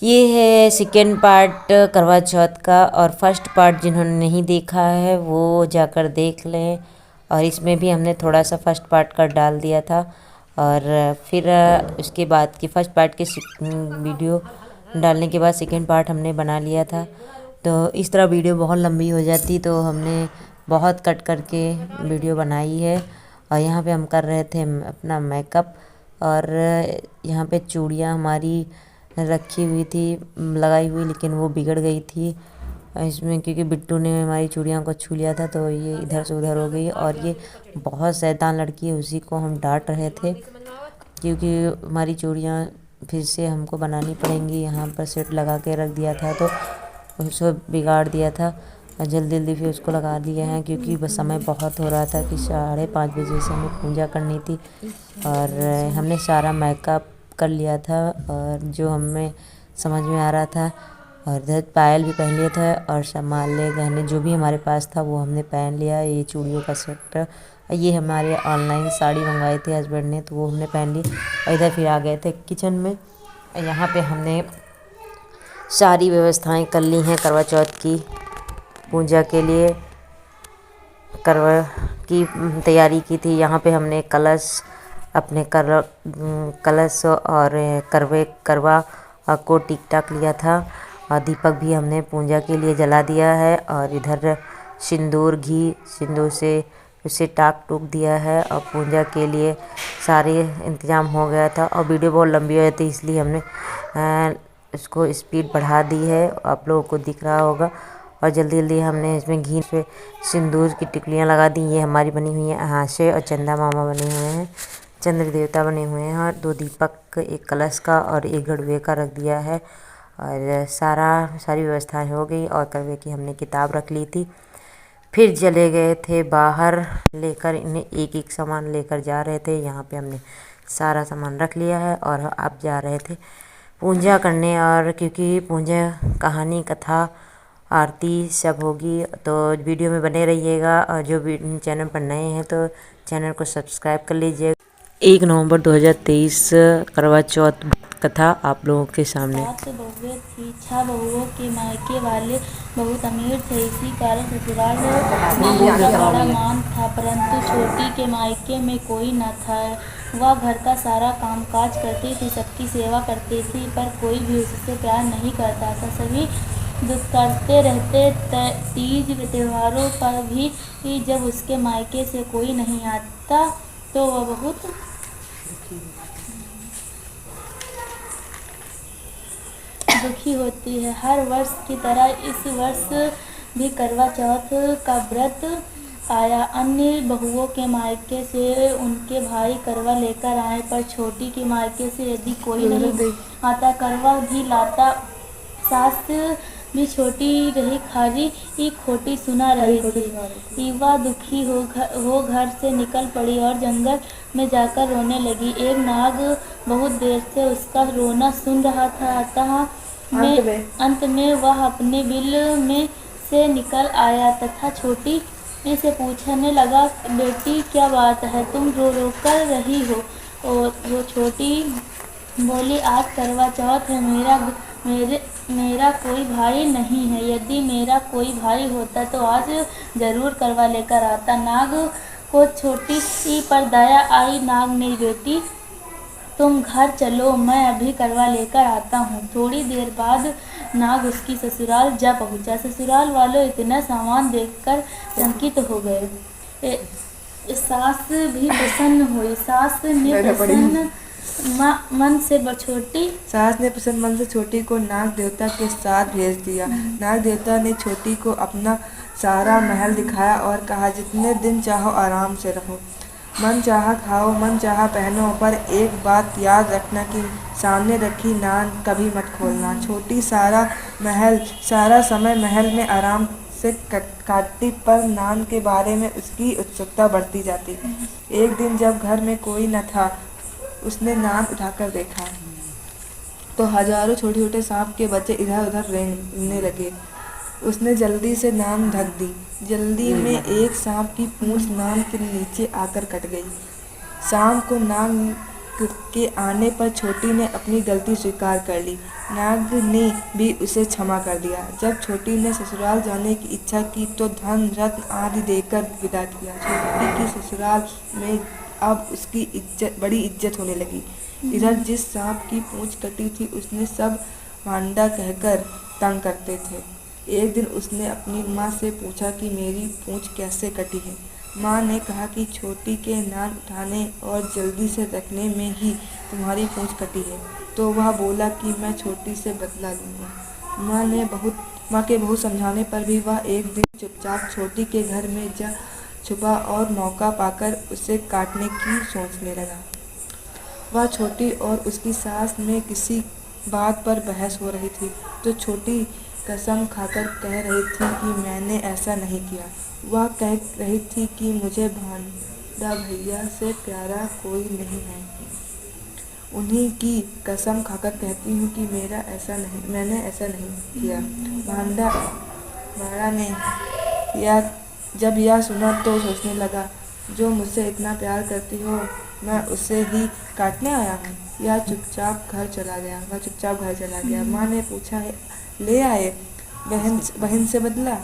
ये है second part करवा चौथ का, और फर्स्ट पार्ट जिन्होंने नहीं देखा है वो जाकर देख लें। और इसमें भी हमने थोड़ा सा फर्स्ट पार्ट का डाल दिया था, और फिर उसके बाद की फर्स्ट पार्ट के वीडियो डालने के बाद सेकेंड पार्ट हमने बना लिया था। तो इस तरह वीडियो बहुत लंबी हो जाती, तो हमने बहुत कट करके वीडियो बनाई है। और यहाँ पे हम कर रहे थे अपना मेकअप, और यहाँ पे चूड़ियाँ हमारी रखी हुई थी लगाई हुई, लेकिन वो बिगड़ गई थी इसमें, क्योंकि बिट्टू ने हमारी चूड़ियों को छू लिया था, तो ये इधर से उधर हो गई। और ये बहुत शैतान लड़की है, उसी को हम डांट रहे थे, क्योंकि हमारी चूड़ियाँ फिर से हमको बनानी पड़ेंगी। यहाँ पर सेट लगा के रख दिया था तो उसको बिगाड़ दिया था, और जल्दी जल्दी फिर उसको लगा दिए हैं, क्योंकि बस समय बहुत हो रहा था कि 5:30 बजे से हमें पूजा करनी थी। और हमने सारा मेकअप कर लिया था, और जो हमें समझ में आ रहा था, और इधर पायल भी पहन लिया था, और संभाले गहने जो भी हमारे पास था वो हमने पहन लिया। ये चूड़ियों का सेट, ये हमारे ऑनलाइन साड़ी मंगवाई थी हस्बैंड ने, तो वो हमने पहन ली। और इधर फिर आ गए थे किचन में। यहाँ पे हमने सारी व्यवस्थाएं कर ली हैं करवा चौथ की पूजा के लिए, करवा की तैयारी की थी। यहाँ पे हमने कलश अपने कलश और करवा को टिक टाक लिया था, और दीपक भी हमने पूजा के लिए जला दिया है। और इधर सिंदूर से उसे टाक टूक दिया है, और पूजा के लिए सारे इंतजाम हो गया था। और वीडियो बहुत लंबी हो जाती, इसलिए हमने इसको स्पीड बढ़ा दी है, आप लोगों को दिख रहा होगा। और जल्दी जल्दी हमने इसमें घी से सिंदूर की टिकलियाँ लगा दी। ये हमारी बनी हुई हैं हाथ से, और चंदा मामा बने हुए हैं, चंद्र देवता बने हुए हैं, और 2 दीपक, एक कलश का और एक गड़वे का रख दिया है। और सारी व्यवस्थाएं हो गई, और करवे की हमने किताब रख ली थी। फिर चले गए थे बाहर लेकर, इन्हें एक एक सामान लेकर जा रहे थे। यहाँ पे हमने सारा सामान रख लिया है, और अब जा रहे थे पूजा करने। और क्योंकि पूजा कहानी कथा आरती सब होगी, तो वीडियो में बने रहिएगा। और जो चैनल पर नए हैं तो चैनल को सब्सक्राइब कर लीजिए। 1 नवंबर 2023 करवा चौथ कथा आप लोगों के सामने। 7 बहुएं थी। 6 बहुओं के मायके वाले बहुत अमीर थे, इसी कारण ससुराल में उनका बड़ा मान था। परंतु छोटी के मायके में कोई न था। वह घर का सारा कामकाज करती थी, सबकी सेवा करती थी, पर कोई भी उससे प्यार नहीं करता था। सभी दुख करते रहते। तीज त्योहारों पर भी जब उसके मायके से कोई नहीं आता तो वह बहुत दुखी होती है। हर वर्ष की तरह इस वर्ष भी करवा चौथ का व्रत आया। अन्य बहुओं के मायके से उनके भाई करवा लेकर आए, पर छोटी के मायके से यदि कोई नहीं आता करवा भी लाता। सास भी छोटी रही खारी खोटी सुना रही थी। युवा दुखी हो घर से निकल पड़ी और जंगल में जाकर रोने लगी। एक नाग बहुत देर से उसका रोना सुन रहा था, अतः अंत में वह अपने बिल में से निकल आया तथा छोटी से पूछने लगा, बेटी क्या बात है, तुम रो रो कर रही हो? और वो छोटी बोली, आज करवा चौथ है, मेरा कोई भाई नहीं है। यदि मेरा कोई भाई होता तो आज जरूर करवा लेकर आता। नाग को छोटी सी पर दया आई। नाग ने, बेटी तुम घर चलो, मैं अभी करवा लेकर आता हूँ। थोड़ी देर बाद नाग उसकी ससुराल जा पहुँचा। ससुराल वालों इतना सामान देखकर चकित हो गए। सास भी प्रसन्न हुई। सास ने प्रसन्न मन से छोटी को नाग देवता के साथ भेज दिया। नाग देवता ने छोटी को अपना सारा महल दिखाया और कहा, जितने दिन चाहो आराम से रहो, मन चाहा खाओ, मन चाहा पहनो, पर एक बात याद रखना कि सामने रखी नान कभी मत खोलना। छोटी सारा समय महल में आराम से काटती, पर नान के बारे में उसकी उत्सुकता बढ़ती जाती। एक दिन जब घर में कोई न था, उसने नान उठाकर देखा तो हजारों छोटे छोटे सांप के बच्चे इधर उधर रेंगने लगे। उसने जल्दी से नान ढक दी। जल्दी में एक सांप की पूंछ नान के नीचे आकर कट गई। सांप को नान के आने पर छोटी ने अपनी गलती स्वीकार कर ली। नाग ने भी उसे क्षमा कर दिया। जब छोटी ने ससुराल जाने की इच्छा की तो धन रत्न आदि देकर विदा किया। छोटी की ससुराल में अब उसकी बड़ी इज्जत होने लगी। इधर जिस सांप की पूंछ कटी थी उसने सब भांडा कहकर तंग करते थे। एक दिन उसने अपनी माँ से पूछा कि मेरी पूंछ कैसे कटी है। माँ ने कहा कि छोटी के नान उठाने और जल्दी से रखने में ही तुम्हारी पूंछ कटी है। तो वह बोला कि मैं छोटी से बदला लूँगा। माँ के बहुत समझाने पर भी वह एक दिन चुपचाप छोटी के घर में जा छुपा और मौका पाकर उसे काटने की सोचने लगा। वह छोटी और उसकी सास में किसी बात पर बहस हो रही थी तो छोटी कसम खाकर कह रही थी कि मैंने ऐसा नहीं किया। वह कह रही थी कि मुझे भांडा भैया से प्यारा कोई नहीं है। उन्हीं की कसम खाकर कहती हूँ कि मैंने ऐसा नहीं किया। भाड़ा ने जब यह सुना तो सोचने लगा, जो मुझसे इतना प्यार करती हो मैं उसे ही काटने आया हूँ। वह चुपचाप घर चला गया। माँ ने पूछा, ले आए बहन से बदला?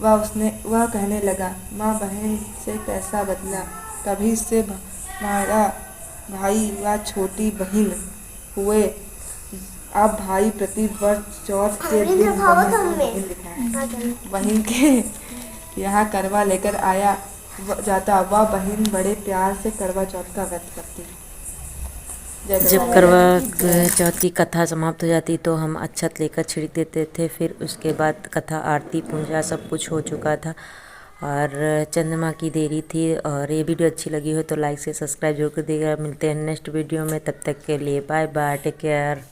वह कहने लगा, माँ बहन से कैसा बदला, तभी से हमारा भाई व छोटी बहन हुए। अब भाई प्रति वर्ष चौथ के दिन बहन के यहाँ करवा लेकर जाता। वह बहन बड़े प्यार से करवा चौथ का व्रत करती। जब करवा चौथ की कथा समाप्त हो जाती तो हम अक्षत लेकर छिड़क देते थे। फिर उसके बाद कथा आरती पूजा सब कुछ हो चुका था और चंद्रमा की देरी थी। और ये वीडियो अच्छी लगी हो तो लाइक से सब्सक्राइब जरूर कर दीजिएगा। मिलते हैं नेक्स्ट वीडियो में, तब तक के लिए बाय बाय, टेक केयर।